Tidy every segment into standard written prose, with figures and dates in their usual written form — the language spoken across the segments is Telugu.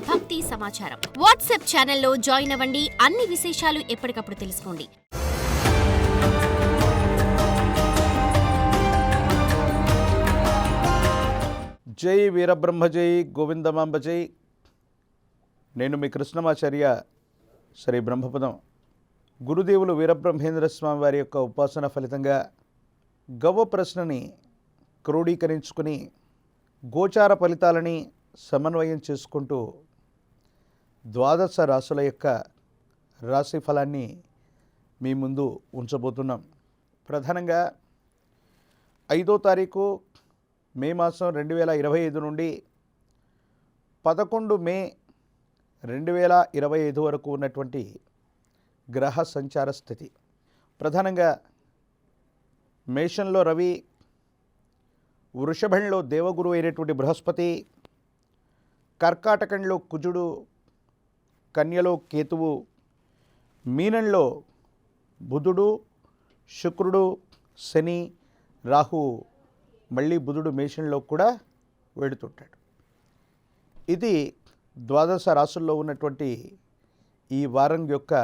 భక్తి సమాచారం. వాట్సాప్ ఛానల్లో జాయిన్ అవ్వండి. అన్ని విశేషాలు ఎప్పటికప్పుడు తెలుసుకోండి. జై వీరబ్రహ్మ జై గోవిందమాంబ జై. నేను మీ కృష్ణమాచార్య శ్రీ బ్రహ్మపదం. గురుదేవులు వీరబ్రహ్మేంద్ర స్వామి వారి యొక్క ఉపాసన ఫలితంగా గవ్వ ప్రశ్నని క్రోడీకరించుకుని గోచార ఫలితాలని సమన్వయం చేసుకుంటూ ద్వాదశ రాశుల యొక్క రాశి ఫలాన్ని మీ ముందు ఉంచబోతున్నాం. ప్రధానంగా 5వ తారీఖు మే మాసం 2025 నుండి 11 మే 2025 వరకు ఉన్నటువంటి గ్రహ సంచార స్థితి. ప్రధానంగా మేషంలో రవి, వృషభంలో దేవగురు అయినటువంటి బృహస్పతి, కర్కాటకంలో కుజుడు, కన్యలో కేతువు, మీనంలో బుధుడు, శుక్రుడు, శని, రాహు, మళ్ళీ బుధుడు మేషంలో కూడా వెడుతుంటాడు. ఇది ద్వాదశ రాశుల్లో ఉన్నటువంటి ఈ వారం యొక్క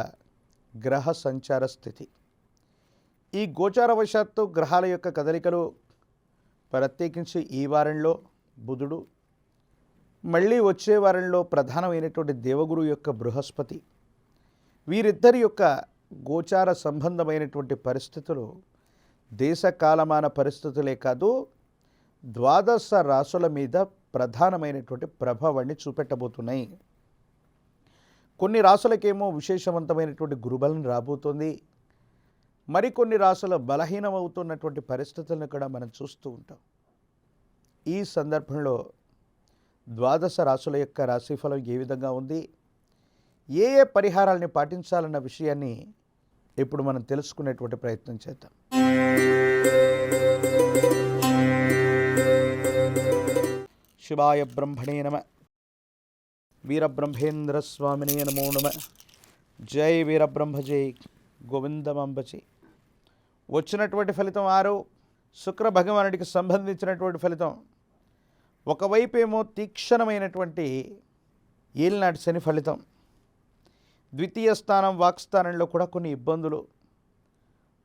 గ్రహ సంచార స్థితి. ఈ గోచారవశాత్తు గ్రహాల యొక్క కదలికలు, ప్రత్యేకించి ఈ వారంలో బుధుడు, మళ్ళీ వచ్చే వారంలో ప్రధానమైనటువంటి దేవగురు యొక్క బృహస్పతి, వీరిద్దరి యొక్క గోచార సంబంధమైనటువంటి పరిస్థితులు దేశ కాలమాన పరిస్థితులే కాదు, ద్వాదశ రాశుల మీద ప్రధానమైనటువంటి ప్రభావాన్ని చూపెట్టబోతున్నాయి. కొన్ని రాశులకేమో విశేషవంతమైనటువంటి గురుబలం రాబోతుంది. మరికొన్ని రాశుల బలహీనమవుతున్నటువంటి పరిస్థితులను కూడా మనం చూస్తూ ఉంటాం. ఈ సందర్భంలో ద్వాదశ రాశుల యొక్క రాశిఫలం ఏ విధంగా ఉంది, ఏ ఏ పరిహారాలని పాటించాలన్న విషయాన్ని ఇప్పుడు మనం తెలుసుకునేటువంటి ప్రయత్నం చేద్దాం. శివాయ బ్రహ్మణే నమ. వీరబ్రహ్మేంద్ర స్వామినే నమో నమ. జై వీరబ్రహ్మ జై గోవిందమాంబచి. వచ్చినటువంటి ఫలితం 6. శుక్ర భగవానుడికి సంబంధించినటువంటి ఫలితం. ఒకవైపు ఏమో తీక్షణమైనటువంటి ఏలినాటి శని ఫలితం, ద్వితీయ స్థానం వాక్స్థానంలో కూడా కొన్ని ఇబ్బందులు,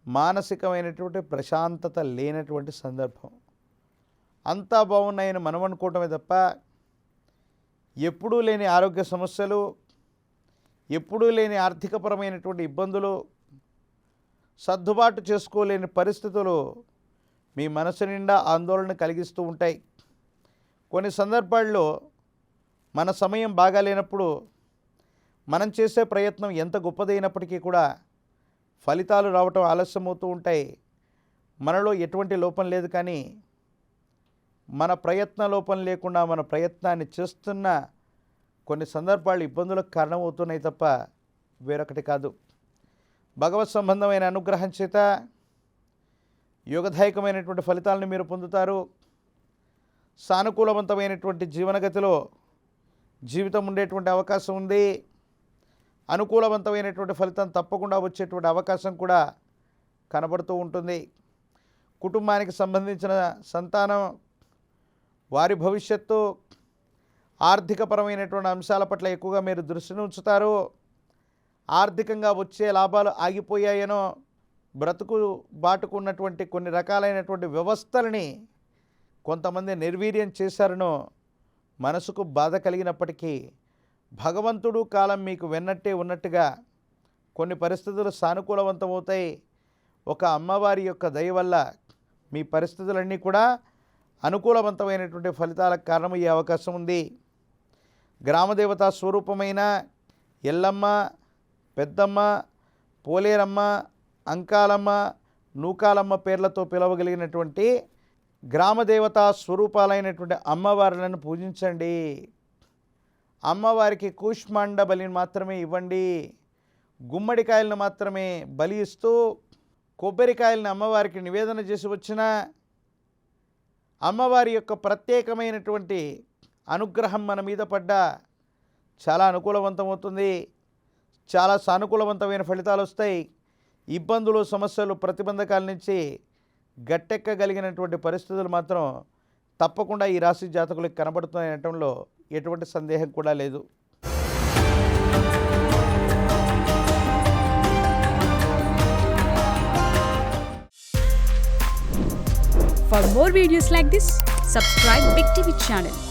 మానసికమైనటువంటి ప్రశాంతత లేనటువంటి సందర్భం. అంతా బాగున్నాయని మనం అనుకోవటమే తప్ప ఎప్పుడూ లేని ఆరోగ్య సమస్యలు, ఎప్పుడూ లేని ఆర్థికపరమైనటువంటి ఇబ్బందులు, సర్దుబాటు చేసుకోలేని పరిస్థితులు మీ మనసు నిండా ఆందోళన కలిగిస్తూ ఉంటాయి. కొన్ని సందర్భాల్లో మన సమయం బాగాలేనప్పుడు మనం చేసే ప్రయత్నం ఎంత గొప్పదైనప్పటికీ కూడా ఫలితాలు రావటం ఆలస్యమవుతూ ఉంటాయి. మనలో ఎటువంటి లోపం లేదు, కానీ మన ప్రయత్న లోపం లేకుండా మన ప్రయత్నాన్ని చేస్తున్న కొన్ని సందర్భాలు ఇబ్బందులకు కారణమవుతున్నాయి తప్ప వేరొకటి కాదు. భగవత్ సంబంధమైన అనుగ్రహం చేత యోగదాయకమైనటువంటి ఫలితాలను మీరు పొందుతారు. సానుకూలవంతమైనటువంటి జీవనగతిలో జీవితం ఉండేటువంటి అవకాశం ఉంది. అనుకూలవంతమైనటువంటి ఫలితం తప్పకుండా వచ్చేటువంటి అవకాశం కూడా కనబడుతూ ఉంటుంది. కుటుంబానికి సంబంధించిన సంతానం, వారి భవిష్యత్తు, ఆర్థికపరమైనటువంటి అంశాల పట్ల ఎక్కువగా మీరు దృష్టిని ఉంచుతారు. ఆర్థికంగా వచ్చే లాభాలు ఆగిపోయాయనో, బ్రతుకు బాటుకున్నటువంటి కొన్ని రకాలైనటువంటి వ్యవస్థలని కొంతమంది నిర్వీర్యం చేశారనో మనసుకు బాధ కలిగినప్పటికీ భగవంతుడు కాలం మీకు వెన్నట్టే ఉన్నట్టుగా కొన్ని పరిస్థితులు సానుకూలవంతమవుతాయి. ఒక అమ్మవారి యొక్క దయ వల్ల మీ పరిస్థితులన్నీ కూడా అనుకూలవంతమైనటువంటి ఫలితాలకు కారణమయ్యే అవకాశం ఉంది. గ్రామదేవతా స్వరూపమైన ఎల్లమ్మ, పెద్దమ్మ, పోలేరమ్మ, అంకాలమ్మ, నూకాలమ్మ పేర్లతో పిలవగలిగినటువంటి గ్రామదేవతా స్వరూపాలైనటువంటి అమ్మవారులను పూజించండి. అమ్మవారికి కూష్మాండ బలిని మాత్రమే ఇవ్వండి. గుమ్మడికాయలను మాత్రమే బలి ఇస్తూ కొబ్బరికాయలను అమ్మవారికి నివేదన చేసి వచ్చిన అమ్మవారి యొక్క ప్రత్యేకమైనటువంటి అనుగ్రహం మన మీద పడ్డా చాలా అనుకూలవంతమవుతుంది. చాలా సానుకూలవంతమైన ఫలితాలు వస్తాయి. ఇబ్బందులు, సమస్యలు, ప్రతిబంధకాల నుంచి గట్టెక్కగలిగినటువంటి పరిస్థితులు మాత్రం తప్పకుండా ఈ రాశి జాతకులకు కనబడుతున్నాయనటంలో ఎటువంటి సందేహం కూడా లేదు. For more videos like this, subscribe Big TV channel.